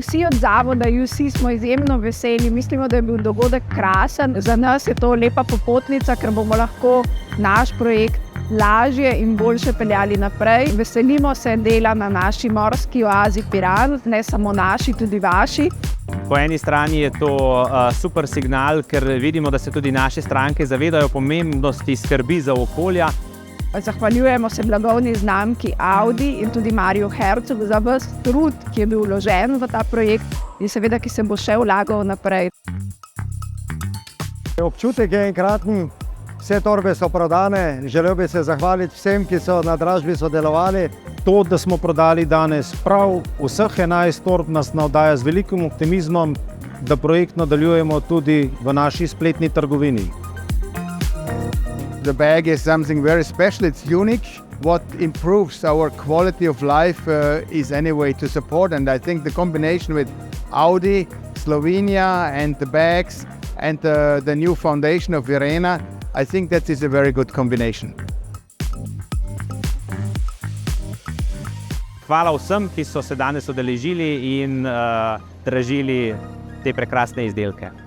vsi od zavoda UC smo izjemno veseli, mislimo, da je bil dogodek krasen. Za nas je to lepa popotnica, ker bomo lahko naš projekt lažje in boljše peljali naprej. Veselimo se dela na naši morski oazi Piran, ne samo naši, tudi vaši. Po eni strani je to super signal, ker vidimo, da se tudi naše stranke zavedajo pomembnosti skrbi za okolja. Zahvaljujemo se blagovni znamki Audi in tudi Mariju Hercogu za ves trud, ki je bil vložen v ta projekt in seveda, ki se bo še vlagal naprej. Občutek je enkraten, vse torbe so prodane, želel bi se zahvaliti vsem, ki so na dražbi sodelovali. To, da smo prodali danes prav vseh 11 torb, nas navdaja z velikim optimizmom, da projekt nadaljujemo tudi v naši spletni trgovini. The bag is something very special, it's unique. What improves our quality of life is anyway to support, and I think the combination with Audi, Slovenia and the bags and the new foundation of Virena, I think that is a very good combination. Hvala vsem, ki so se danes udeležili in dražili te prekrasne izdelke.